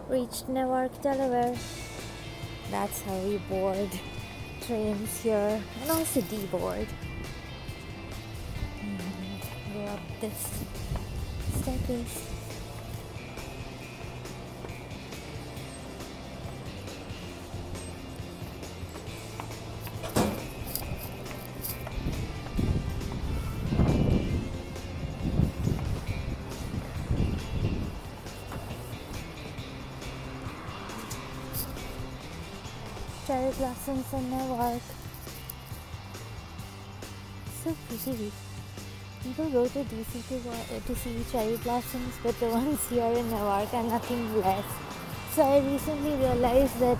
Reached Newark, Delaware. That's how we board trains here, and also deboard. And go up this staircase. Cherry blossoms in Newark. So pretty. People go to DC to see cherry blossoms, but the ones here in Newark are nothing less. So I recently realized that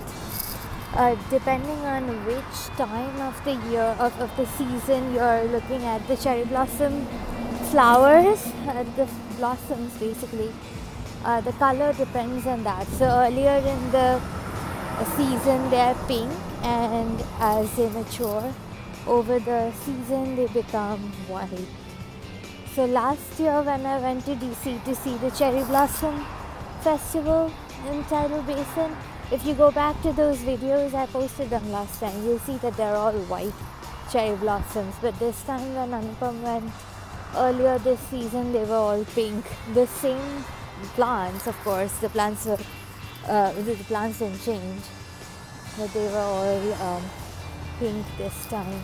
depending on which time of the year, of the season you're looking at the cherry blossom flowers, the blossoms basically, the color depends on that. So earlier in the season they're pink, and as they mature over the season they become white. So last year when I went to DC to see the cherry blossom festival in Tidal Basin, if you go back to those videos I posted them last time, you'll see that they're all white cherry blossoms. But this time when Anupam went earlier this season, they were all pink. The same plants, of course, the plants didn't change, but they were all pink this time.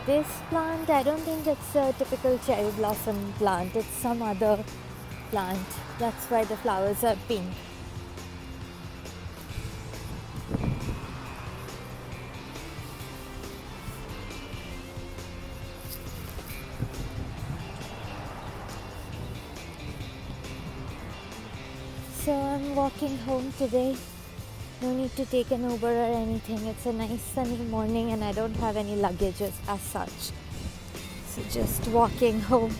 This plant, I don't think it's a typical cherry blossom plant. It's some other plant. That's why the flowers are pink. So I'm walking home today. No need to take an Uber or anything. It's a nice sunny morning and I don't have any luggage as such. So just walking home.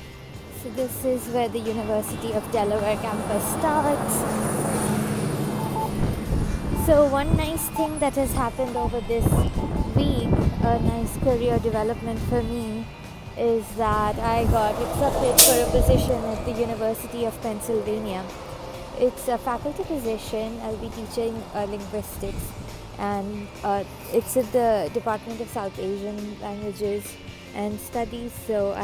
So this is where the University of Delaware campus starts. So one nice thing that has happened over this week, a nice career development for me, is that I got accepted for a position at the University of Pennsylvania. It's a faculty position. I'll be teaching linguistics, and it's in the Department of South Asian Languages and Studies. So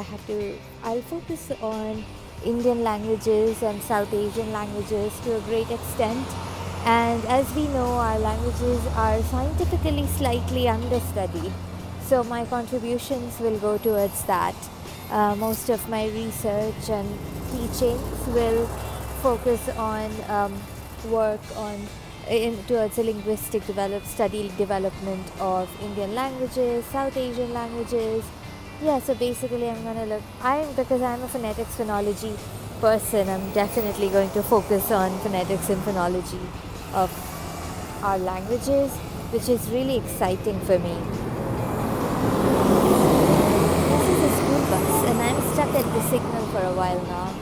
I'll focus on Indian languages and South Asian languages to a great extent. And as we know, our languages are scientifically slightly understudied. So my contributions will go towards that. Most of my research and teachings will focus on work on towards a linguistic study development of Indian languages, South Asian languages. Yeah, so basically because I'm a phonetics phonology person, I'm definitely going to focus on phonetics and phonology of our languages, which is really exciting for me. This is a school bus and I'm stuck at the signal for a while now.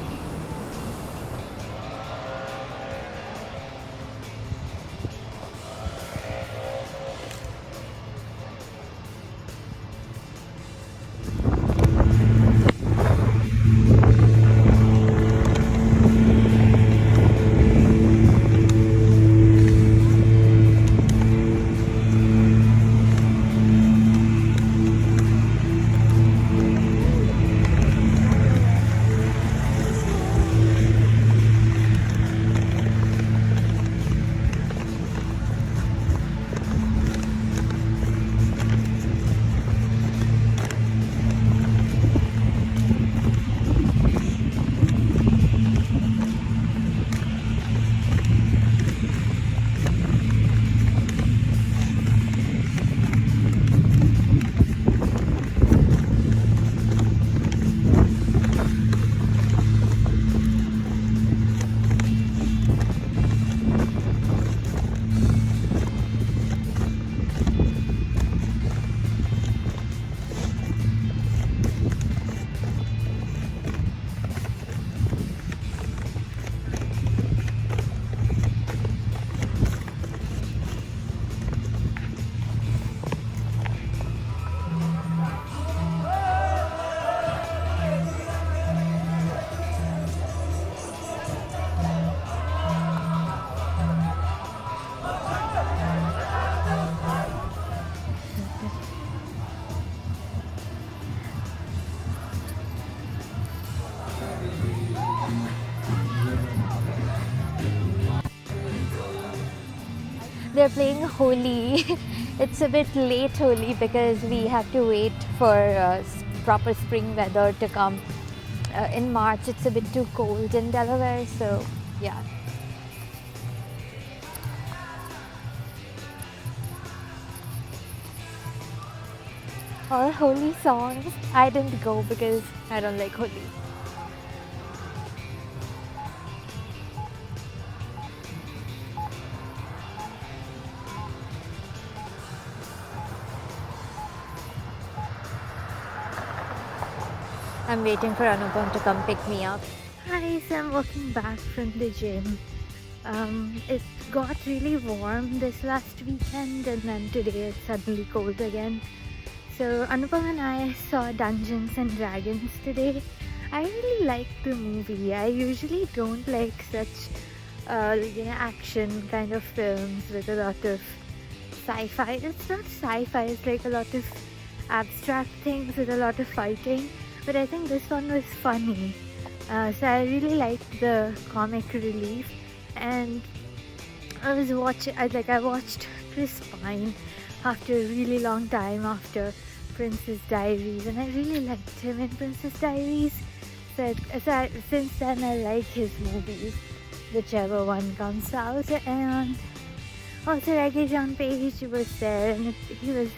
they're playing Holi. It's a bit late Holi because we have to wait for proper spring weather to come. In March it's a bit too cold in Delaware, so yeah. All Holi songs. I didn't go because I don't like Holi. I'm waiting for Anupam to come pick me up. Hi, so I'm walking back from the gym. It got really warm this last weekend and then today it's suddenly cold again. So Anupam and I saw Dungeons and Dragons today. I really liked the movie. I usually don't like such action kind of films with a lot of sci-fi. It's not sci-fi, it's like a lot of abstract things with a lot of fighting. But I think this one was funny. So I really liked the comic relief, and I watched Chris Pine after a really long time after Princess Diaries, and I really liked him in Princess Diaries. Since then I like his movies, whichever one comes out. And also Reggae John Page was there, and he was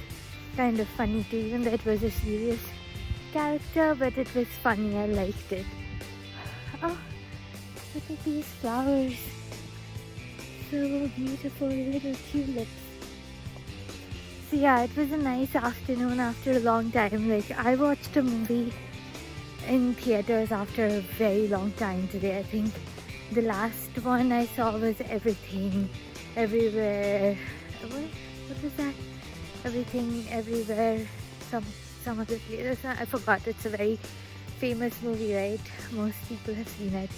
kind of funny too, even though it was a serious character, but it was funny. I liked it. Oh, look at these flowers, so beautiful, little tulips. So yeah, it was a nice afternoon after a long time. Like, I watched a movie in theaters after a very long time today. I think the last one I saw was Everything Everywhere. What was that? Everything Everywhere, some of the places. I forgot. It's a very famous movie, right? Most people have seen it.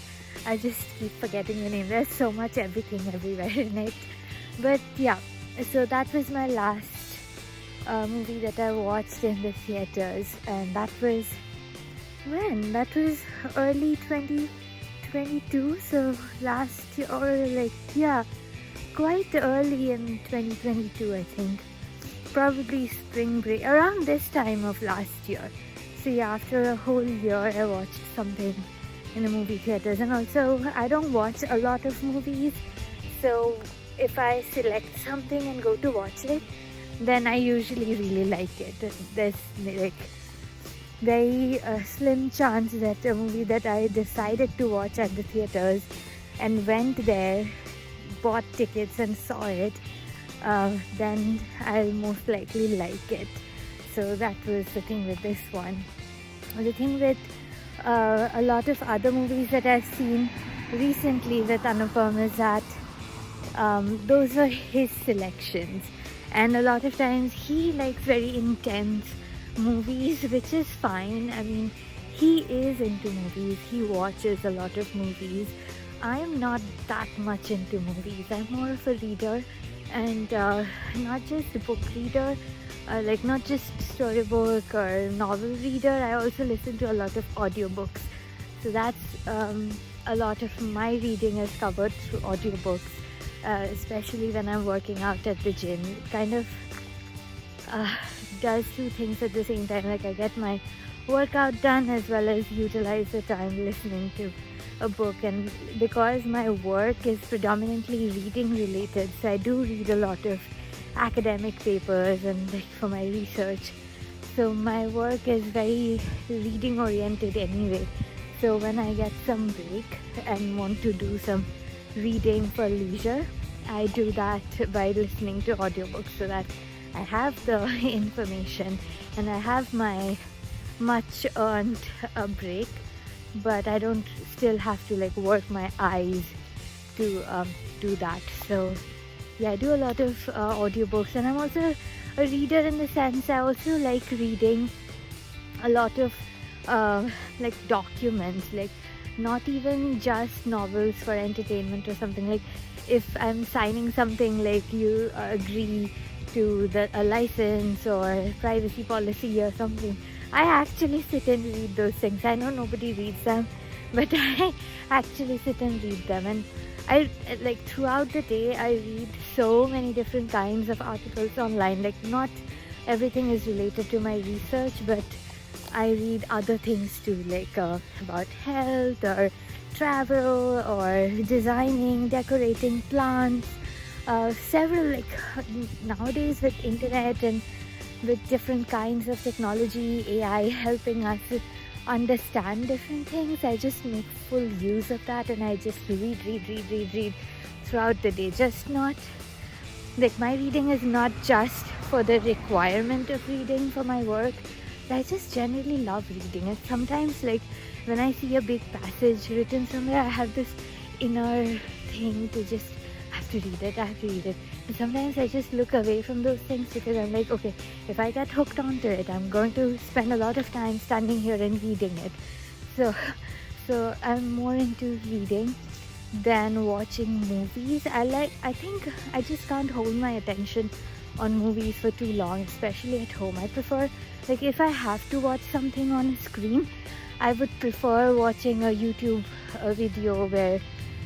I just keep forgetting the name. There's so much everything everywhere in it. But yeah, so that was my last movie that I watched in the theaters, and that was when? That was early 2022. So last year, or like, yeah, quite early in 2022, I think. Probably spring break, around this time of last year. So yeah, after a whole year I watched something in the movie theaters. And also I don't watch a lot of movies, so if I select something and go to watch it, then I usually really like it. There's like very slim chance that a movie that I decided to watch at the theaters and went there, bought tickets and saw it, then I'll most likely like it. So that was the thing with this one. The thing with a lot of other movies that I've seen recently with Anupam is that those were his selections, and a lot of times he likes very intense movies, which is fine. I mean, he is into movies, he watches a lot of movies. I am not that much into movies. I'm more of a reader, and not just a book reader, like not just storybook or novel reader. I also listen to a lot of audiobooks. So that's a lot of my reading is covered through audiobooks, especially when I'm working out at the gym. It kind of does two things at the same time. Like, I get my workout done as well as utilize the time listening to a book. And because my work is predominantly reading related, so I do read a lot of academic papers and like for my research, so my work is very reading oriented anyway. So when I get some break and want to do some reading for leisure, I do that by listening to audiobooks, so that I have the information and I have my much earned break, but I don't still have to like work my eyes to do that. So yeah, I do a lot of audiobooks, and I'm also a reader in the sense I also like reading a lot of like documents, like not even just novels for entertainment or something. Like if I'm signing something, like you agree to a license or privacy policy or something, I actually sit and read those things. I know nobody reads them, but I actually sit and read them. And I like throughout the day I read so many different kinds of articles online. Like not everything is related to my research, but I read other things too, like about health or travel or designing, decorating plants. Several, like nowadays with internet and with different kinds of technology, AI helping us understand different things, I just make full use of that, and I just read throughout the day. Just not like my reading is not just for the requirement of reading for my work. I just generally love reading. And sometimes, like when I see a big passage written somewhere, I have this inner thing to just have to read it. I have to read it. And sometimes I just look away from those things because I'm like, okay, if I get hooked onto it, I'm going to spend a lot of time standing here and reading it. So I'm more into reading than watching movies. I think I just can't hold my attention on movies for too long, especially at home. I prefer, like if I have to watch something on a screen, I would prefer watching a YouTube video where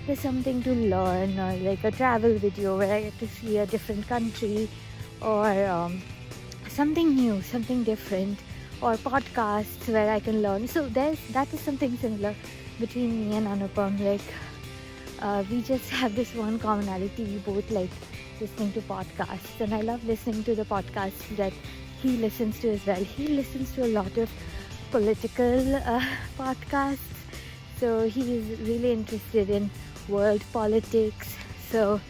there's something to learn, or like a travel video where I get to see a different country, or something new, something different, or podcasts where I can learn. So that is something similar between me and Anupam. Like we just have this one commonality. We both like listening to podcasts, and I love listening to the podcasts that he listens to as well. He listens to a lot of political podcasts, so he is really interested in world politics. So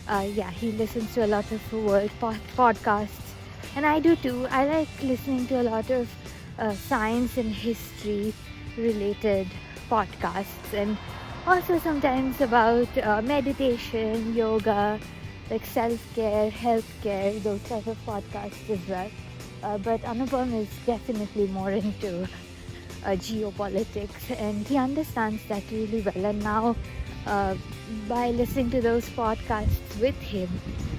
he listens to a lot of world podcasts, and I do too. I like listening to a lot of science and history related podcasts, and also sometimes about meditation, yoga, like self-care, healthcare, those type of podcasts as well. But Anupam is definitely more into geopolitics, and he understands that really well. And now by listening to those podcasts with him,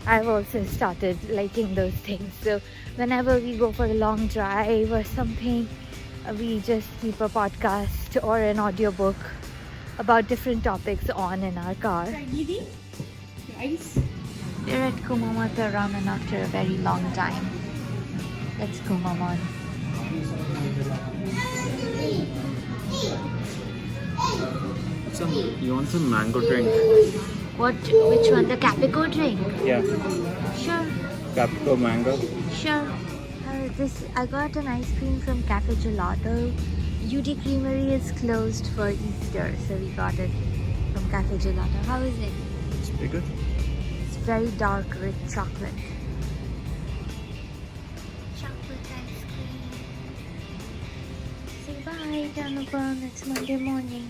I've also started liking those things. So whenever we go for a long drive or something, we just keep a podcast or an audiobook about different topics on in our car. We're at Kumamata Ramen after a very long time. Let's go, Maman. You want some mango drink? Which one? The Capico drink? Yeah. Sure. Capico mango? Sure. I got an ice cream from Cafe Gelato. UD Creamery is closed for Easter, so we got it from Cafe Gelato. How is it? It's pretty good. It's very dark with chocolate. Chocolate ice cream. Say bye, Anupam. It's Monday morning.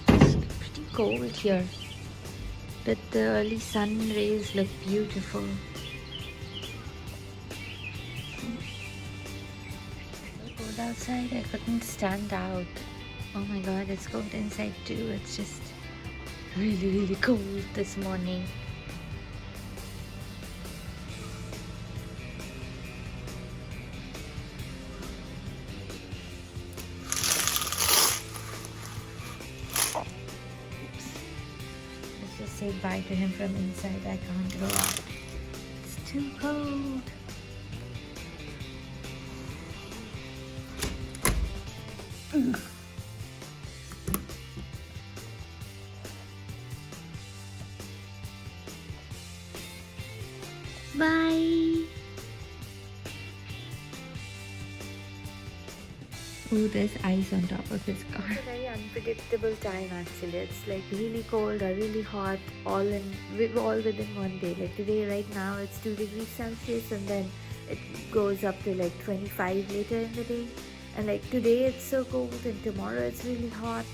It's pretty cold here, but the early sun rays look beautiful. Outside, I couldn't stand out. Oh my god, it's cold inside too. It's just really cold this morning. Oops. Let's just say bye to him from inside. I can't go out. It's too cold. Bye. Oh, there's ice on top of his car. It's a very unpredictable time actually. It's like really cold or really hot all within one day. Like today right now it's 2 degrees Celsius, and then it goes up to like 25 later in the day. And like today it's so cold, and tomorrow it's really hot,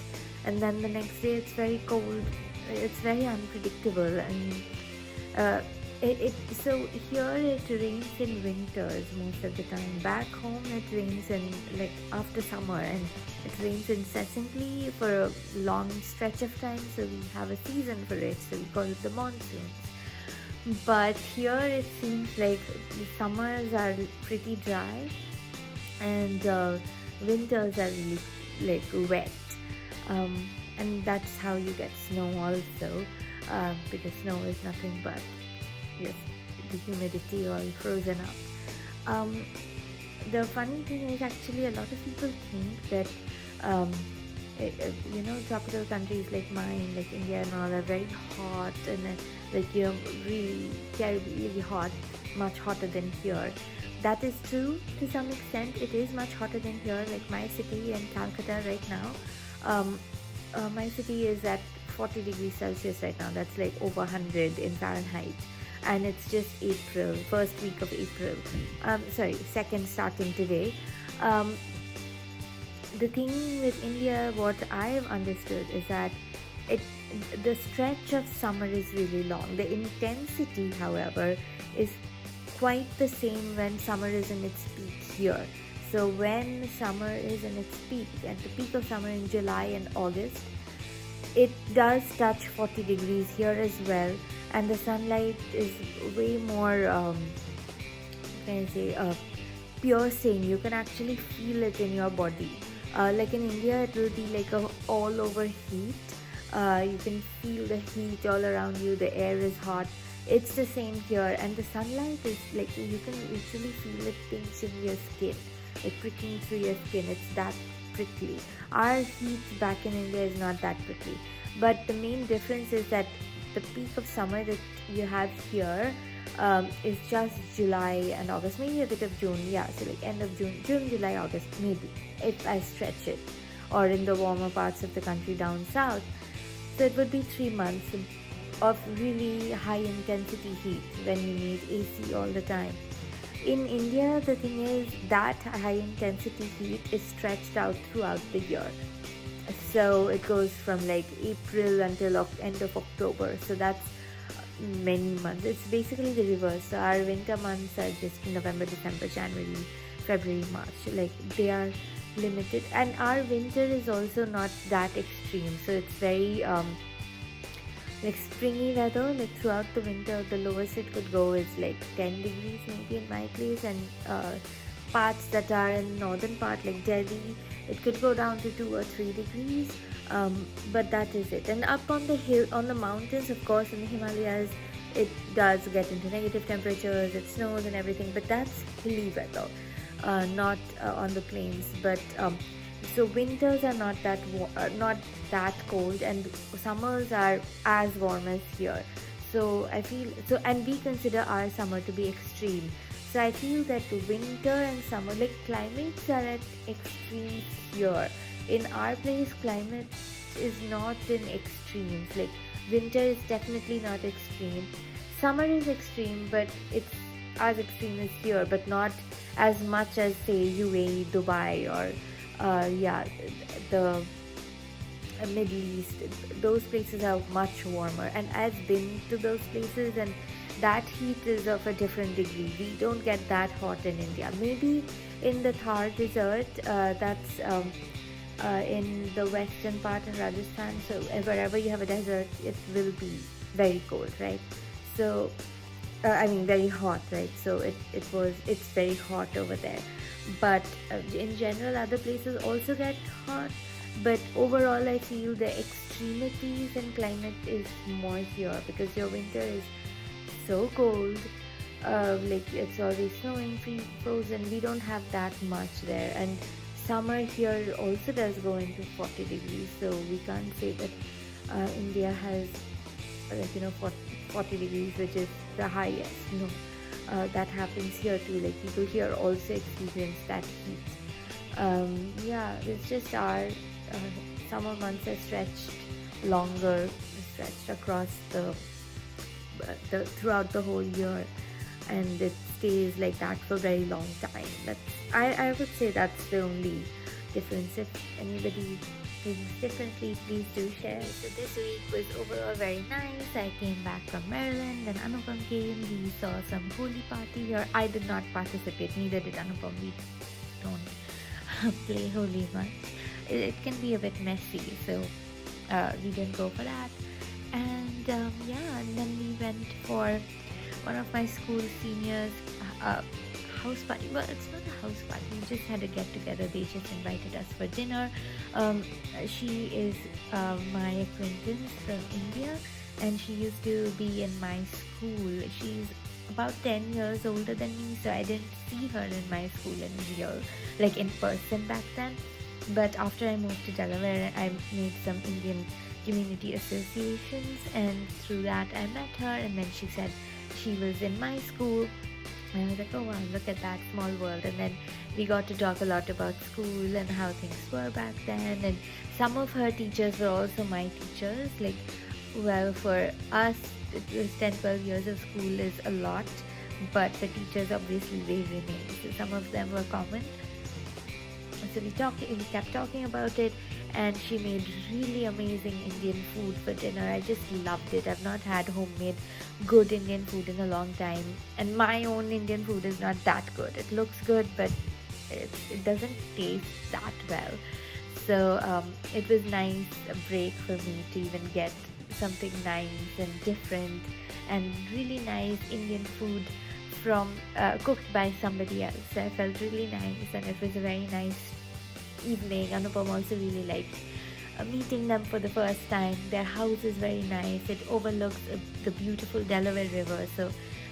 and then the next day it's very cold. It's very unpredictable, and so here it rains in winters most of the time. Back home it rains in like after summer, and it rains incessantly for a long stretch of time. So we have a season for it. So we call it the monsoons. But here it seems like the summers are pretty dry, and winters are really like wet, and that's how you get snow also, because snow is nothing but just the humidity all frozen up. The funny thing is, actually, a lot of people think that tropical countries like mine, like India and all, are very hot and really terribly hot, much hotter than here. That is true to some extent. It is much hotter than here. Like my city in Calcutta right now, my city is at 40 degrees Celsius right now. That's like over 100 in Fahrenheit. And it's just April, first week of April. Second starting today. The thing with India, what I've understood is that the stretch of summer is really long. The intensity, however, is quite the same when summer is in its peak here. So when summer is in its peak, at the peak of summer in July and August, it does touch 40 degrees here as well, and the sunlight is way more piercing. You can actually feel it in your body. Like in India, it will be like a all over heat. You can feel the heat all around you. The air is hot. It's the same here, and the sunlight is like, you can literally feel it pinching your skin, like pricking through your skin. It's that prickly. Our heat back in India is not that prickly, but the main difference is that the peak of summer that you have here is just July and August, maybe a bit of June. Yeah, so like end of June, July, August, maybe, if I stretch it, or in the warmer parts of the country down south. So it would be 3 months of really high intensity heat when you need AC all the time. In India, the thing is that high intensity heat is stretched out throughout the year. So it goes from like April until end of October. So that's many months. It's basically the reverse. So our winter months are just November, December, January, February, March. Like they are limited, and our winter is also not that extreme. So it's very like springy weather. Like throughout the winter, the lowest it could go is like 10 degrees maybe in my place, and parts that are in northern part like Delhi, it could go down to 2 or 3 degrees. But that is it. And up on the hill, on the mountains, of course, in the Himalayas, it does get into negative temperatures. It snows and everything, but that's hilly weather, not on the plains. But so winters are not that cold, and summers are as warm as here. So I feel so, and we consider our summer to be extreme. So I feel that winter and summer, like climates, are at extremes here. In our place, climate is not in extremes. Like winter is definitely not extreme. Summer is extreme, but it's as extreme as here, but not as much as say UAE, Dubai, or the Middle East. Those places are much warmer, and I've been to those places, and that heat is of a different degree. We don't get that hot in India. Maybe in the Thar Desert, that's in the western part in Rajasthan. So wherever you have a desert, it will be very cold, right? So very hot, right? So it's very hot over there. But in general, other places also get hot. But overall, I feel the extremities in climate is more here, because your winter is so cold. Like it's always snowing, frozen. We don't have that much there, and summer here also does go into 40 degrees. So we can't say that India has 40 degrees, which is the highest. No, that happens here too. Like people here also experience that heat. It's just our summer months are stretched longer, stretched across the throughout the whole year, and it stays like that for a very long time. I would say that's the only difference. If anybody thinks differently, please do share. So this week was overall very nice. I came back from Maryland, and Anupam came. We saw some Holi party here. I did not participate, neither did Anupam. We don't play Holi much. It can be a bit messy, so we didn't go for that. And and then we went for one of my school seniors' house party. Well, it's not a house party. We just had a get together. They just invited us for dinner. She is my acquaintance from India, and she used to be in my school. She's about 10 years older than me, so I didn't see her in my school in real, like in person back then. But after I moved to Delaware, I made some Indian community associations, and through that I met her, and then she said she was in my school, and I was like, oh wow, look at that small world. And then we got to talk a lot about school and how things were back then, and some of her teachers were also my teachers. Like, well, for us it was 10-12 years of school is a lot, but for teachers obviously they remain, so some of them were common. So we kept talking about it, and she made really amazing Indian food for dinner. I just loved it. I've not had homemade good Indian food in a long time, and my own Indian food is not that good. It looks good, but it doesn't taste that well. So it was nice a break for me to even get something nice and different and really nice Indian food from cooked by somebody else. So I felt really nice, and it was a very nice evening. Anupam also really liked meeting them for the first time. Their house is very nice. It overlooks the beautiful Delaware River, so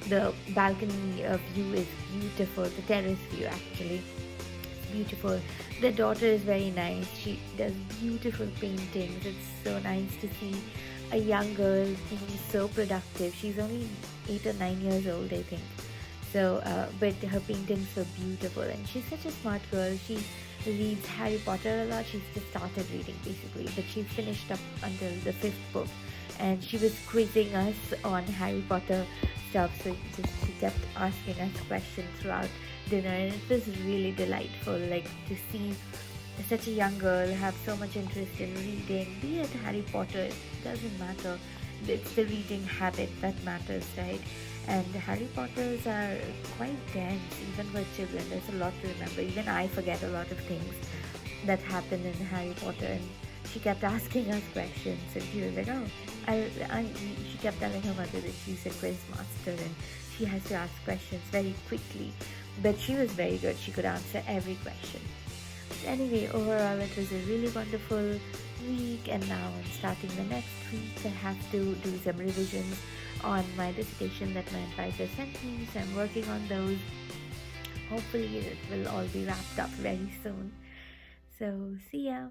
the balcony view is beautiful. The terrace view actually is beautiful. Their daughter is very nice. She does beautiful paintings. It's so nice to see a young girl being so productive. She's only 8 or 9 years old, I think. So, but her paintings were beautiful, and she's such a smart girl. She reads Harry Potter a lot. She's just started reading basically, but she's finished up until the 5th book, and she was quizzing us on Harry Potter stuff. So she kept asking us questions throughout dinner, and it was really delightful, like to see such a young girl have so much interest in reading, be it Harry Potter, it doesn't matter. It's the reading habit that matters, right? And Harry Potters are quite dense, even for children. There's a lot to remember. Even I forget a lot of things that happen in Harry Potter. And she kept asking us questions, and she was like, oh, she kept telling her mother that she's a quiz master and she has to ask questions very quickly. But she was very good. She could answer every question. Anyway, overall it was a really wonderful week, and now I'm starting the next week. I have to do some revisions on my dissertation that my advisor sent me, so I'm working on those. Hopefully it will all be wrapped up very soon. So see ya.